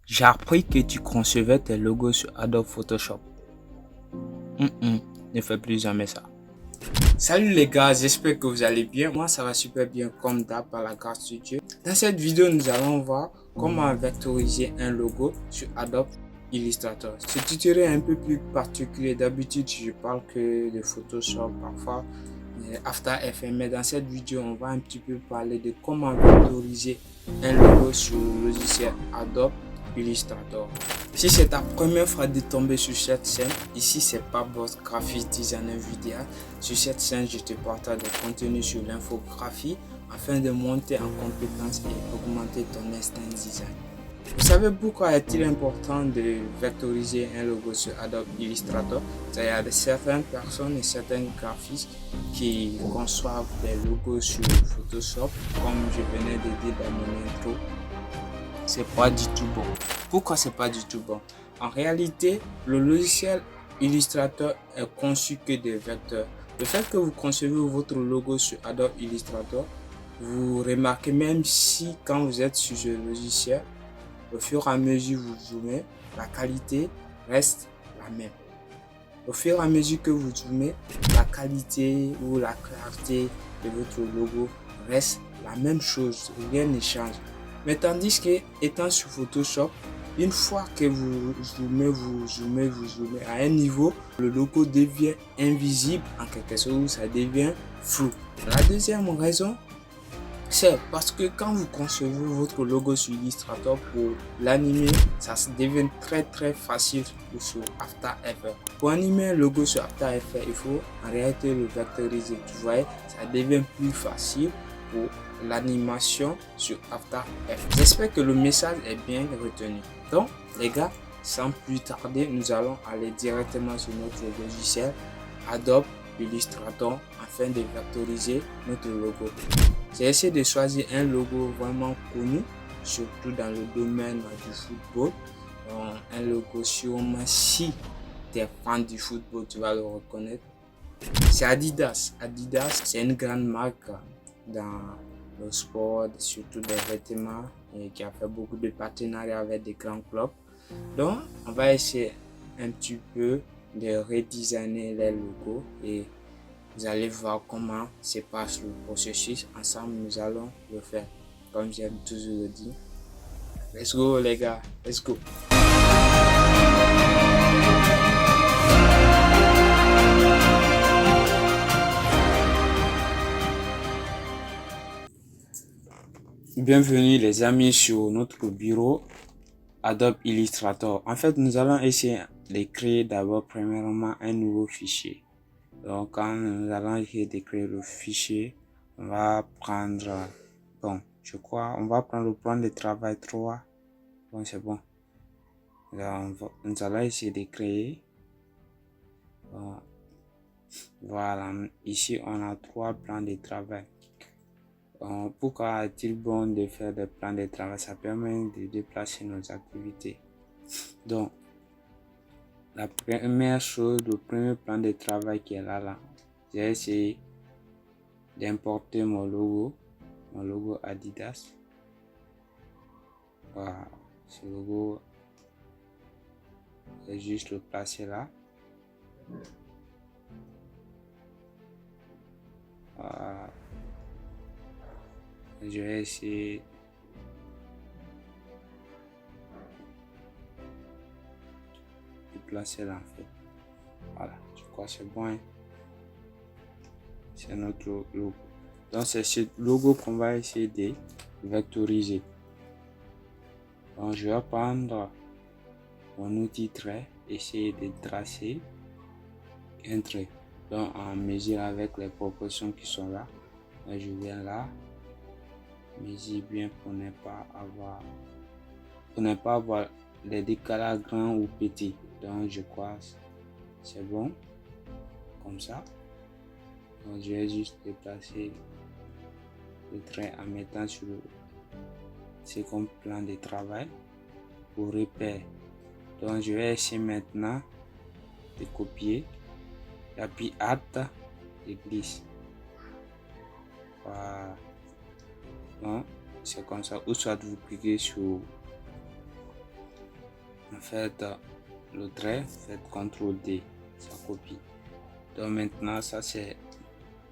J'ai appris que tu concevais tes logos sur Adobe Photoshop. Ne fais plus jamais ça. Salut les gars, j'espère que vous allez bien. Moi, ça va super bien comme d'hab par la grâce de Dieu. Dans cette vidéo, nous allons voir comment vectoriser un logo sur Adobe Illustrator. Ce tutoriel est un peu plus particulier. D'habitude, je parle que de Photoshop, parfois After Effects. Mais dans cette vidéo, on va un petit peu parler de comment vectoriser un logo sur le logiciel Adobe Illustrator. Si c'est ta première fois de tomber sur cette chaîne, ici c'est pas Boss Graphic Designer vidéo. Sur cette chaîne, je te partage des contenus sur l'infographie afin de monter en compétences et augmenter ton instinct design. Vous savez pourquoi est-il important de vectoriser un logo sur Adobe Illustrator? Il y a certaines personnes et certains graphistes qui conçoivent des logos sur Photoshop, comme je venais de dire dans mon intro. C'est pas du tout bon. Pourquoi c'est pas du tout bon? En réalité, le logiciel Illustrator est conçu que des vecteurs. Le fait que vous concevez votre logo sur Adobe Illustrator, vous remarquez même si quand vous êtes sur ce logiciel, au fur et à mesure vous zoomez, la qualité reste la même. Au fur et à mesure que vous zoomez, la qualité ou la clarté de votre logo reste la même chose, rien ne change. Mais tandis que étant sur Photoshop, une fois que vous zoomez à un niveau, le logo devient invisible en quelque sorte, ça devient flou. La deuxième raison, c'est parce que quand vous concevez votre logo sur Illustrator pour l'animer, ça se devient très facile sur After Effects. Pour animer un logo sur After Effects, il faut en réalité le vectoriser. Tu vois, ça devient plus facile pour l'animation sur After Effects. J'espère que le message est bien retenu. Donc, les gars, sans plus tarder, nous allons aller directement sur notre logiciel Adobe Illustrator afin de vectoriser notre logo. J'ai essayé de choisir un logo vraiment connu, surtout dans le domaine du football. Un logo sûrement, si tu es fan du football, tu vas le reconnaître. C'est Adidas. Adidas, c'est une grande marque dans le sport, surtout des vêtements, et qui a fait beaucoup de partenariats avec des grands clubs. Donc, on va essayer un petit peu de redesigner les logos et vous allez voir comment se passe le processus. Ensemble, nous allons le faire. Comme j'aime toujours le dire. Let's go les gars, let's go. Bienvenue les amis sur notre bureau Adobe Illustrator. En fait, nous allons essayer de créer d'abord premièrement un nouveau fichier. Donc, quand nous allons essayer de créer le fichier, on va prendre, on va prendre le plan de travail 3. Bon, c'est bon. Là, nous allons essayer de créer. Voilà, ici on a 3 plans de travail. Pourquoi est-il bon de faire des plans de travail? Ça permet de déplacer nos activités. Donc, la première chose, le premier plan de travail qui est là, j'ai essayé d'importer mon logo Adidas. Voilà, ce logo, je vais juste le placer là. Voilà. Je vais essayer de placer là en fait. Voilà, je crois que c'est bon. Hein? C'est notre logo. Donc c'est ce logo qu'on va essayer de vectoriser. Donc je vais prendre mon outil trait, essayer de tracer un trait. Donc en mesure avec les proportions qui sont là. Donc, je viens là, mesure bien pour ne pas avoir les décalages grands ou petits. Donc je crois c'est bon comme ça. Donc je vais juste déplacer le trait en mettant sur le second plan de travail pour repère. Donc je vais essayer maintenant de copier, j'appuie Alt et glisse. Voilà. Donc c'est comme ça, ou soit vous cliquez sur En fait, le trait, faites CTRL D, ça copie. Donc maintenant, ça c'est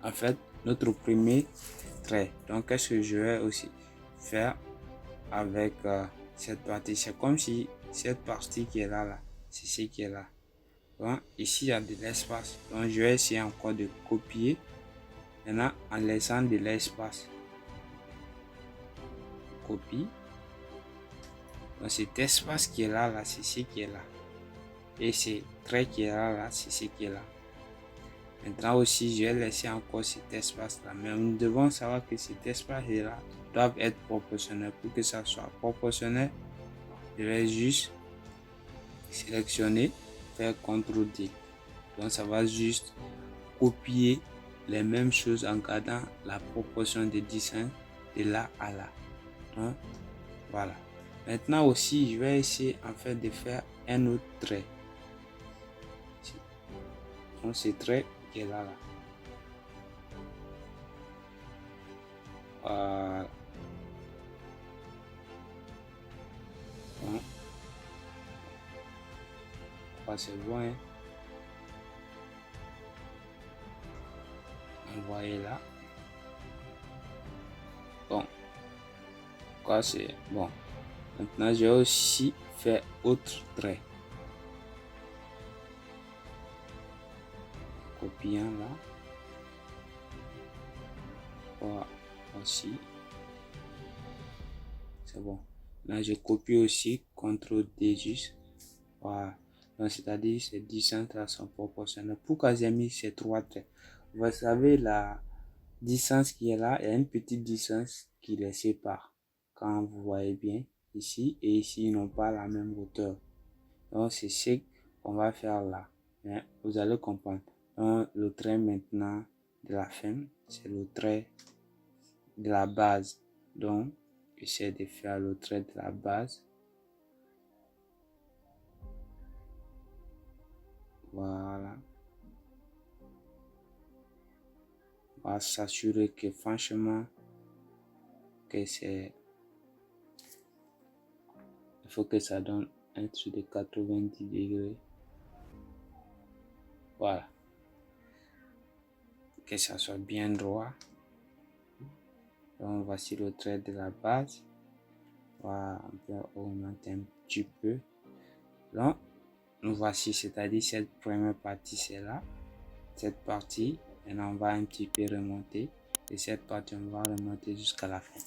en fait notre premier trait. Donc qu'est-ce que je vais aussi faire avec cette partie? C'est comme si cette partie qui est là, c'est ce qui est là. Donc ici il y a de l'espace. Donc je vais essayer encore de copier. Maintenant en laissant de l'espace. Copie. Donc cet espace qui est là, c'est ce qui est là. Et ce trait qui est là, c'est ce qui est là. Maintenant aussi, je vais laisser encore cet espace-là. Mais nous devons savoir que cet espace-là doit être proportionnel. Pour que ça soit proportionnel, je vais juste sélectionner, faire CTRL D. Donc ça va juste copier les mêmes choses en gardant la proportion des dessins de là à là. Donc, voilà. Maintenant aussi, je vais essayer en fait de faire un autre trait. Donc ce trait qui est là. Voilà. Bon, c'est bon, hein? Envoyer là. Bon, quoi c'est bon. Maintenant, je vais aussi faire autre trait. Copiant là. Voilà, aussi. C'est bon. Là, je copie aussi, CTRL D juste. Voilà. Donc, c'est-à-dire ces distants là sont proportionnels. Pourquoi j'ai mis ces trois traits? Vous savez, la distance qui est là, il y a une petite distance qui les sépare. Quand vous voyez bien, ici et ici, ils n'ont pas la même hauteur. Donc, c'est ce qu'on va faire là. Mais vous allez comprendre. Donc, le trait maintenant de la fin, c'est le trait de la base. Donc, j'essaie de faire le trait de la base. Voilà. On va s'assurer que franchement, que c'est... Il faut que ça donne un truc de 90 degrés. Voilà. Que ça soit bien droit. Donc, voici le trait de la base. Voilà, on peut augmenter un petit peu. Donc, nous voici, c'est-à-dire cette première partie, c'est là. Cette partie, maintenant on va un petit peu remonter. Et cette partie, on va remonter jusqu'à la fin.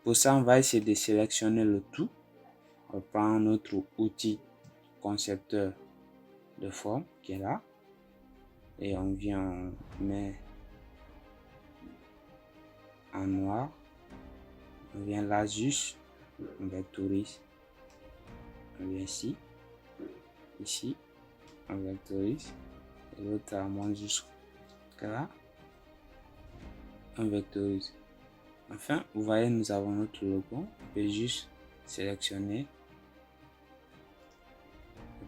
Pour ça, on va essayer de sélectionner le tout. On prend notre outil concepteur de forme qui est là. Et on vient, on met en noir. On vient là juste, on vectorise. On vient ici, ici, on vectorise. Et l'autre, on monte jusqu'à là. On vectorise. Enfin, vous voyez, nous avons notre logo. On peut juste sélectionner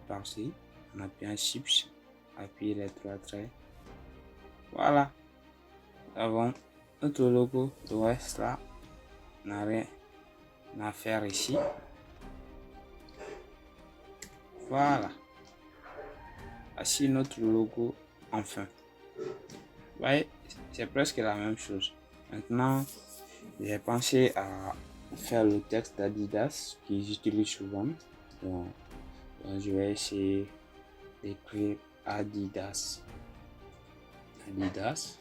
par-ci. On appuie un Shift, appuie les trois traits. Voilà. Nous avons notre logo. Le reste là, on n'a rien à faire ici. Voilà. Voici notre logo enfin. Vous voyez, c'est presque la même chose. Maintenant, j'ai pensé à faire le texte d'Adidas que j'utilise souvent. Donc, je vais essayer d'écrire Adidas. Adidas.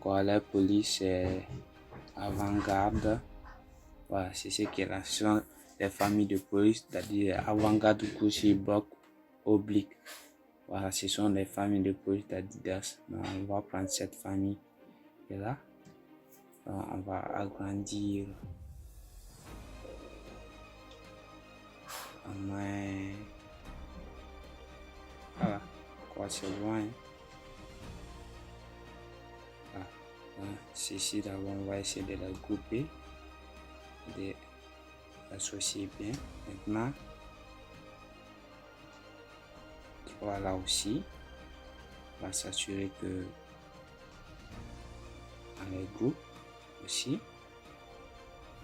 Quoi, la police est avant-garde. Voilà, c'est ce qui est là. Ce sont les familles de police, c'est-à-dire avant-garde, couché, bloc, oblique. Voilà, ce sont les familles de police d'Adidas. On va prendre cette famille qui est là. On va agrandir. Voilà, quoi, c'est bon. Hein? Voilà. Ceci d'abord, on va essayer de la grouper, de l'associer bien. Maintenant, voilà aussi, on va s'assurer que on les groupe aussi,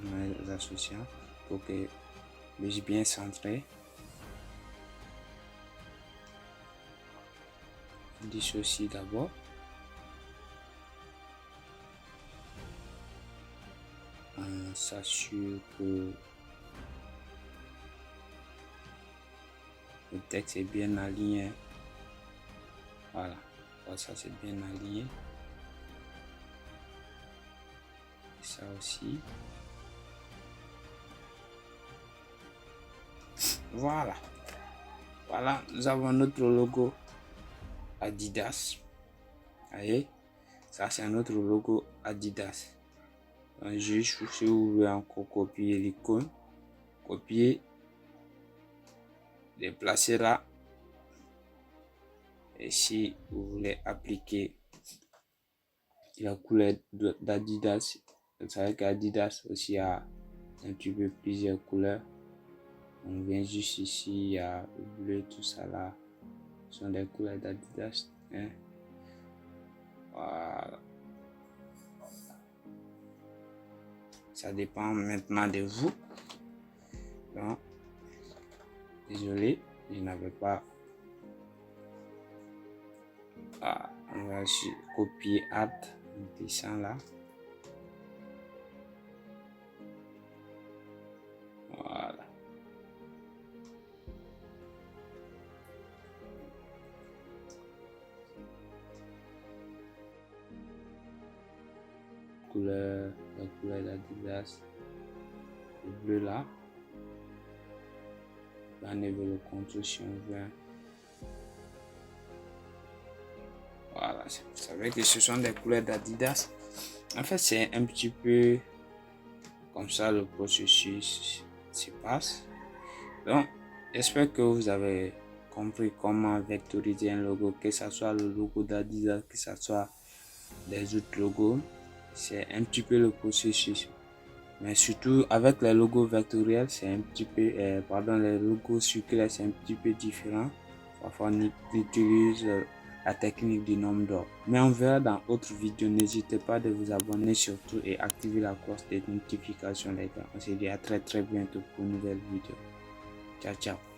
en les associant. pour que je puisse bien centrer. Je dissocie d'abord. On s'assure que le texte est bien aligné. Voilà, ça c'est bien aligné. Et ça aussi. Voilà. Voilà, nous avons notre logo Adidas. Voyez, ça c'est notre logo Adidas. Donc, juste si vous voulez encore copier l'icône, copier, déplacer là. Et si vous voulez appliquer la couleur d'Adidas, vous savez qu'Adidas aussi a un petit peu plusieurs couleurs. On vient juste ici, il y a le bleu, tout ça là. Ce sont des couleurs d'Adidas. Hein? Voilà. Ça dépend maintenant de vous. Donc, désolé, je n'avais pas. On va copier add, on descend là. Voilà. La couleur d'Adidas, le bleu là. On va enlever le contour si on veut. Voilà, vous savez que ce sont des couleurs d'Adidas. En fait, c'est un petit peu comme ça le processus se passe. Donc, j'espère que vous avez compris comment vectoriser un logo, que ce soit le logo d'Adidas, que ce soit des autres logos. C'est un petit peu le processus. Mais surtout avec les logos vectoriels, c'est un petit peu, les logos circulaires, c'est un petit peu différent. Parfois, on utilise la technique du nombre d'or. Mais on verra dans d'autres vidéos. N'hésitez pas de vous abonner surtout et activer la cloche des notifications, les gars. On se dit à très bientôt pour une nouvelle vidéo. Ciao, ciao.